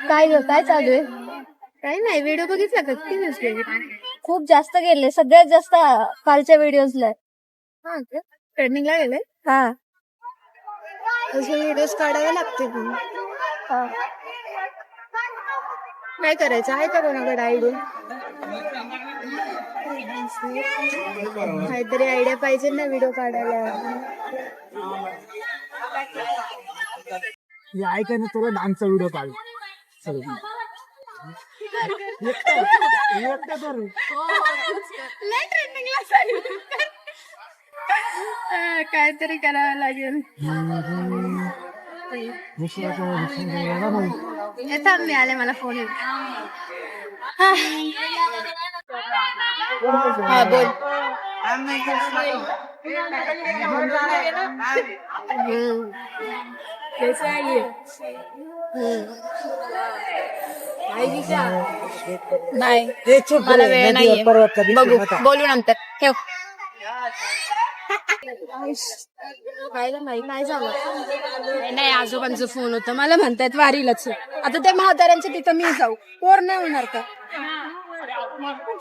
काय ग, काय चालू आहे? काही नाही, व्हिडिओ बघितला का? किती व्ह्यूज गेले? खूप जास्त गेले, सगळ्यात जास्त कालच्या व्हिडिओजला. हा का? ट्रेंडिंगला गेले. हा असे व्हिडिओज काढावे लागतील. हा. काय करायचं आहे का कोणाकडे आयडिया? काहीतरी आयडिया पाहिजे ना व्हिडिओ काढायला. ऐकाय ना तुला डान्सचा व्हिडिओ काढ. काहीतरी करावं लागेल. थांब, मी आले, मला फोन येतो. हा बोल. नाही, मला वेळ नाहीये. बघू, बोलू नंतर. ठेव. नाही झालं. नाही, आजोबांचा फोन होता. मला म्हणतात वारीलाच. आता त्या म्हाताऱ्यांच्या तिथं मी जाऊ, पोर नाही होणार का?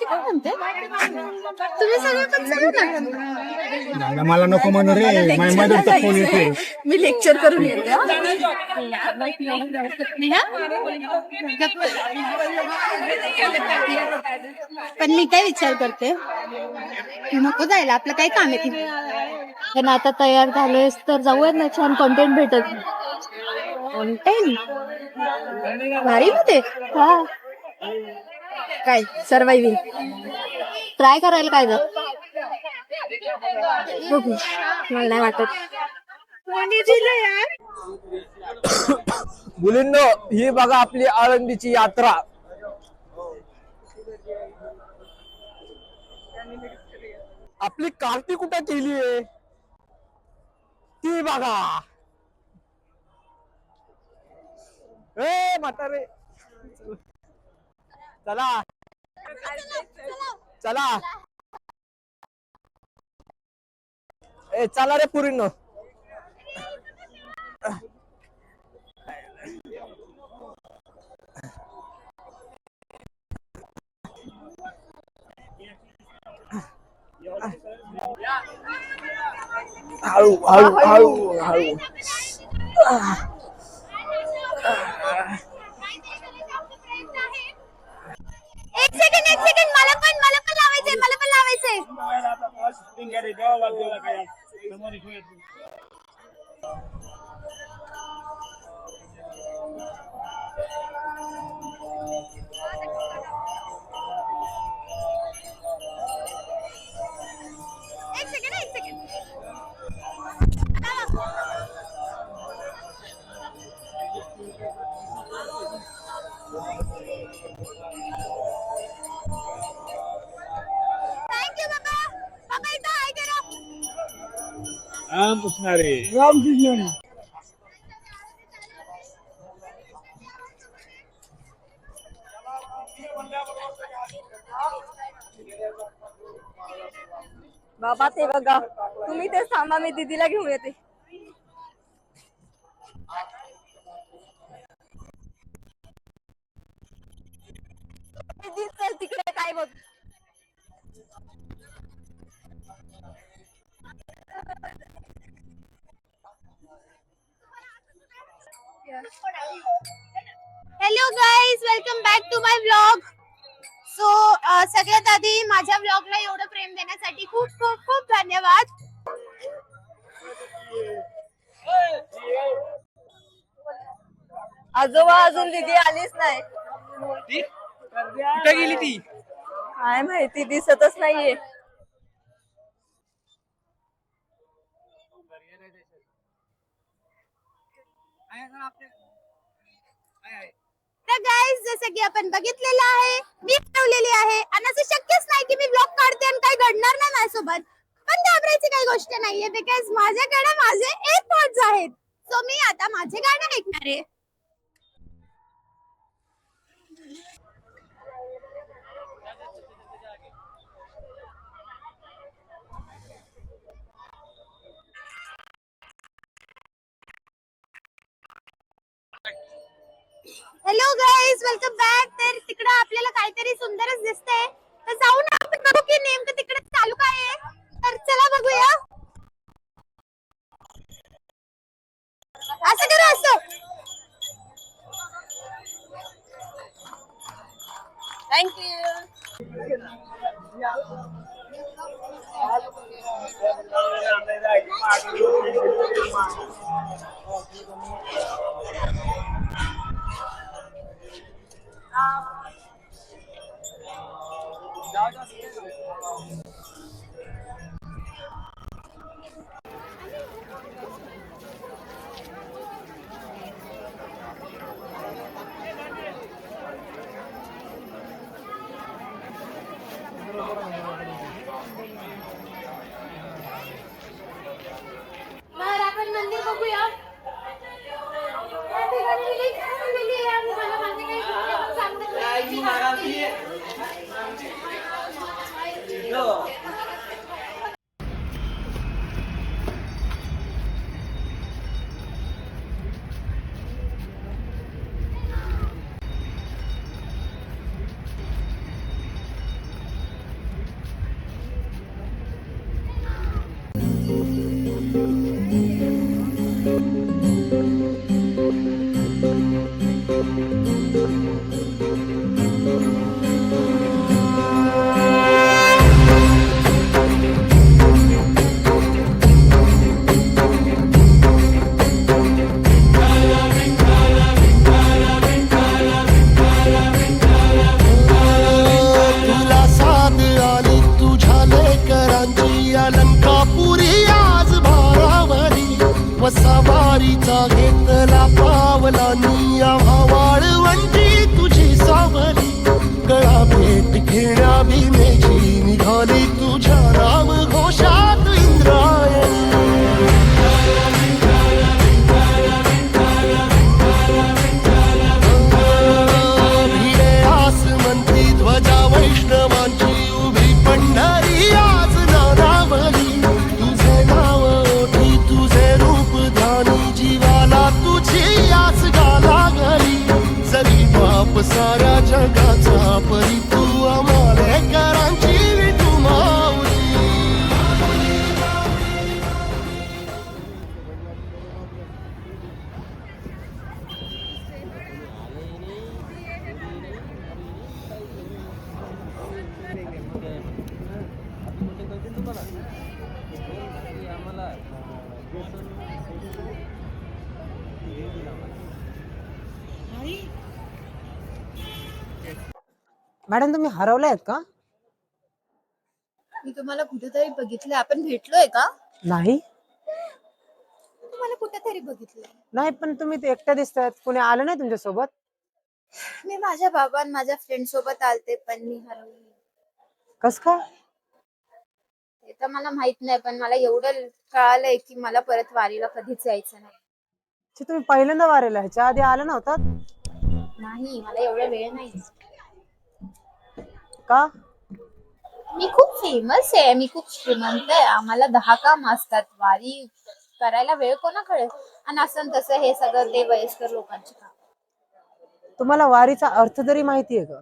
काय म्हणते तुम्ही सगळे पण चालू नका. मला नको म्हणू रे, माझ्या फोन येते. मी लेक्चर करून येते. पण मी काय विचार करते, नको जायला, आपलं काय काम आहे तिथे. पण आता तयार झालोयस तर जाऊयात ना, छान कॉन्टेंट भेटत. कॉन्टेंट वारीमध्ये हा, काय सर्वायविंग ट्राय करायला काय ग. बघू, मला नाही वाटत. मुलींनो, ही बघा आपली आळंदीची यात्रा. आपली कार्ती कुठं केलीये ती बघा. ए म्हातारे, चला चला. ए चला रे पुरीनो. हळू हळू हळू हळू. एक सेकंड, मला पण लावायचंय. एक सेकंड. थँक्यू बाबा इथं आहे करा. रामकृष्ण. बाबा ते बघा, तुम्ही ते थांबा, मी दीदीला घेऊन येते. तिकडे काय बघ. Hello guys, welcome back to my vlog. So सगळ्यात आधी माझ्या व्लॉगला एवढं प्रेम देण्यासाठी खूप खूप खूप धन्यवाद. आजोबा अजून दीदी आलीच नाही. कुठे गेली ती? काय माहिती, दिसतच नाहीये. तर गाईज, जसं की आपण बघितलेलं आहे, मी ठेवलेली आहे आणि असं शक्यच नाही की मी ब्लॉग काढते आणि काही घडणार नाही माझ्यासोबत. पण घाबरायची काही गोष्ट नाहीये, बिकॉज माझ्याकडे माझे एअरपॉड्स आहेत. सो मी आता माझे गाणं ऐकणार आहे. Hello guys, welcome back. तर तिकडं आपल्याला काहीतरी सुंदरच दिसतंय, तर जाऊन आपण बघू की नेमकं तिकडे चालू काय आहे. तर चला बघूया. असं करा असं. थँक्यू. तर आपण मंदिर बघूया. या ठिकाणी मी link टाकलेली आहे आणि मला माझे काही video पण सांगत नाही. मी टाकते. तुला साथ आली तुझ्या लेकरांची अलंकापुरी आज भारावरी वसावारीचा घेतला पावलांनी आम्हा वाळवंटी तुझी सावली गळा भेट घेण्या भीमेची निघाली तुझ्या राम घोषात इंद्रायणी भिडे आसमंती ध्वजा वैष्णवांची उभी पंढरी आज नारावली तुझे नाव ओठी तुझे रूप ध्यानी जीवाला तुझी आस गाला गली जरी बाप साऱ्या जगाचा परी तू आम्हाले करांची विठू माऊली मॅडम तुम्ही हरवले आहेत का? मी तुम्हाला कुठेतरी बघितलं. आपण भेटलोय का? नाही तुम्हाला कुठेतरी बघितलंय. नाही पण तुम्ही ते एकट्या दिसतायत. कोणी आलं नाही तुमच्या सोबत? मी माझ्या बाबा आणि माझ्या फ्रेंड सोबत आलते, पण मी हरवली. कस काय? ते तर मला माहित नाही, पण मला एवढं कळालंय की मला परत वारीला कधीच यायचं नाही. अच्छा, तुम्ही पहिल्यांदा वारेला ह्याच्या आधी आलं नव्हतात नाही, मला एवढा वेळ नाही. का? मी खूप फेमस आहे, मी खूप श्रीमंत आहे. आम्हाला 10 काम असतात. वारी करायला वेळ कोणाकडे? आणि असं तसं हे सगळं ते वयस्कर लोकांचे काम. तुम्हाला वारीचा अर्थ तरी माहितीये का?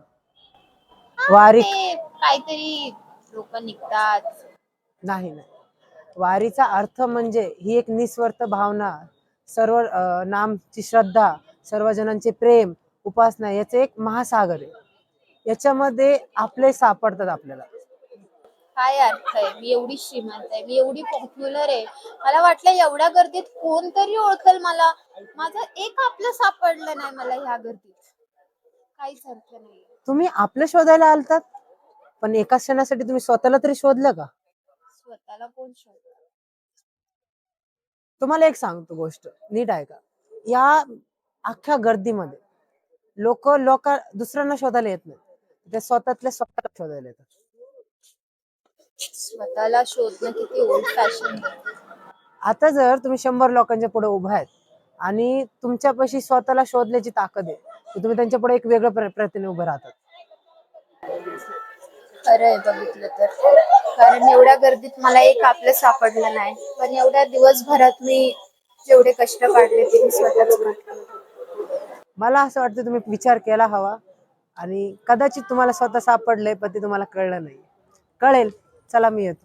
वारी ते काहीतरी लोक निघतात. नाही नाही वारीचा अर्थ म्हणजे ही एक निस्वार्थ भावना, सर्व नामची श्रद्धा, सर्व जणांचे प्रेम, उपासना याचे एक महासागर आहे. याच्यामध्ये आपले सापडतात आपल्याला. काय अर्थ आहे? मी एवढी श्रीमंत आहे, मी एवढी पॉप्युलर आहे. मला वाटलं एवढ्या गर्दीत कोणतरी ओळखेल मला. माझं एक आपलं सापडलं नाही मला ह्या गर्दीत. काहीच अर्थ नाही. तुम्ही आपलं शोधायला आलतात, पण एका क्षणासाठी तुम्ही स्वतःला तरी शोधलं का? स्वतःला कोण शोधत? तुम्हाला एक सांगतो गोष्ट, नीट ऐका. या अख्ख्या गर्दीमध्ये लोक दुसऱ्यांना शोधायला येत नाही, ते स्वतःतल्या स्वतःला शोधायला येतात. स्वतःला शोधणं किती ओल्ड फॅशन आहे. आता जर तुम्ही 100 लोकांच्या पुढे उभा आहेत आणि तुमच्यापाशी स्वतःला शोधण्याची ताकद आहे, तर तुम्ही त्यांच्या पुढे एक वेगळ्या प्रतीने उभे राहतात. खरंय बघितलं तर. कारण एवढ्या गर्दीत मला एक आपलं सापडलं नाही, पण एवढ्या दिवसभरात मी जेवढे कष्ट काढले ते मी स्वतःच काढले. मला असं वाटतं तुम्ही विचार केला हवा आणि कदाचित तुम्हाला स्वतः सापडलंय पण ते तुम्हाला कळलं नाही. कळेल. चला मी येतो.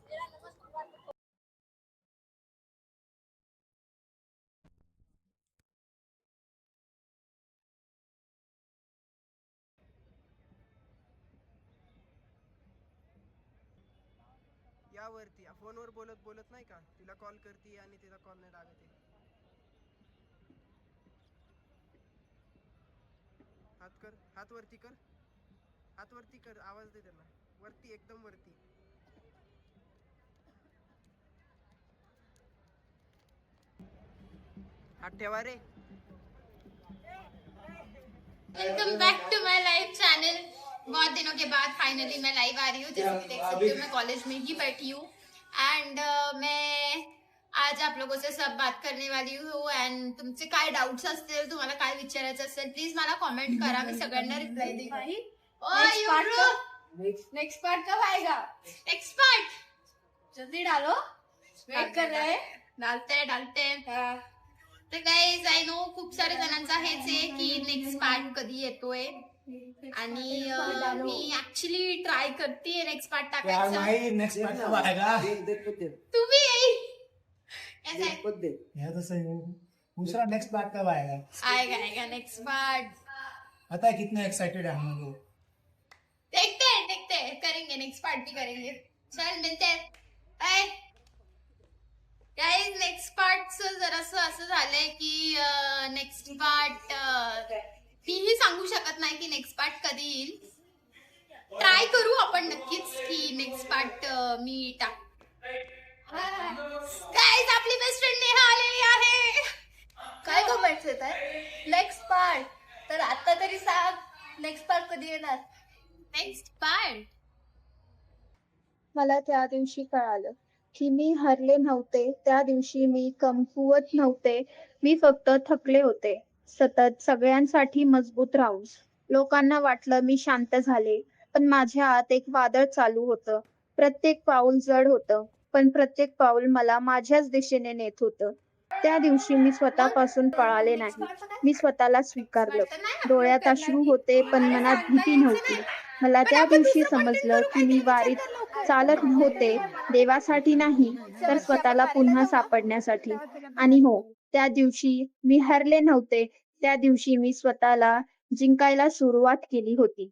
यावरती फोनवर बोलत बोलत नाही का तिला कॉल करते आणि तिचा कॉल नाही लागत आहे. हात कर, हात वरती कर, हात वरती कर, आवाज दे त्यांना वरती, एकदम वरती. हात ठेवा रे. Welcome back to my live channel. बहुत दिनों के बाद फाइनली मैं लाइव आ रही हूँ। जैसे कि देख सकते हो मैं कॉलेज में ही बैठी हूँ एंड मैं आज आप लोगों से सब बात करने वाली हूँ एंड तुमचे काय डाउट्स असतील, तुम्हाला काय विचारायचं असेल प्लीज मला कमेंट करा, मी सगळ्यांना रिप्लाई देईन। नेक्स्ट पार्ट कब आएगा? नेक्स्ट पार्ट जल्दी डालो, वेट कर रहे हैं। डालते तर गाइस आई नो खूप सारे जणांचा हेच आहे की नेक्स्ट पार्ट कधी येतोय आणि मी ऍक्च्युली ट्राय करते नेक्स्ट पार्ट टाकायचा। नेक्स्ट पार्ट कब आएगा? तुम्ही ऐसा है? यह तो सही है। दूसरा नेक्स्ट पार्ट कब आएगा? आएगा नेक्स्ट पार्ट। पता है कितने एक्साइटेड है हम लोग। देखते हैं करेंगे, नेक्स्ट पार्ट भी करेंगे। चल मिलते हैं, बाय गाइस। नेक्स्ट पार्टचं जरासं असं झालंय की नेक्स्ट पार्ट तीही सांगू शकत नाही की नेक्स्ट पार्ट कधी येईल। ट्राय करू आपण नक्कीच की नेक्स्ट पार्ट मी टाक। गाइस आपली बेस्ट फ्रेंड नेहा आलेली आहे। काय कमेंट्स येत आहे? नेक्स्ट पार्ट, तर आता तरी सांग नेक्स्ट पार्ट कधी येणार? नेक्स्ट पार्ट मला त्या दिवशी कळालं की मी हरले नव्हते, त्या दिवशी मी कमकुवत नव्हते, मी फक्त थकले होते सतत सगळ्यांसाठी मजबूत राहून। लोकांना वाटलं मी शांत झाले, पण माझ्या आत एक वादळ चालू होतं। प्रत्येक पाऊल जड होतं, पण प्रत्येक पाऊल मला माझ्याच दिशेने नेत होतं। त्या दिवशी मी स्वतःपासून पळाले नाही, मी स्वतःला स्वीकारलं। डोळ्यात अश्रू होते पण मनात भीती नव्हती। मला त्या दिवशी समजलं की मी वारीत चालत होते देवासाठी नाही तर स्वतःला पुन्हा सापडण्यासाठी। आणि हो, त्या दिवशी मी हरले नव्हते, त्या दिवशी मी स्वतःला जिंकायला सुरुवात केली होती।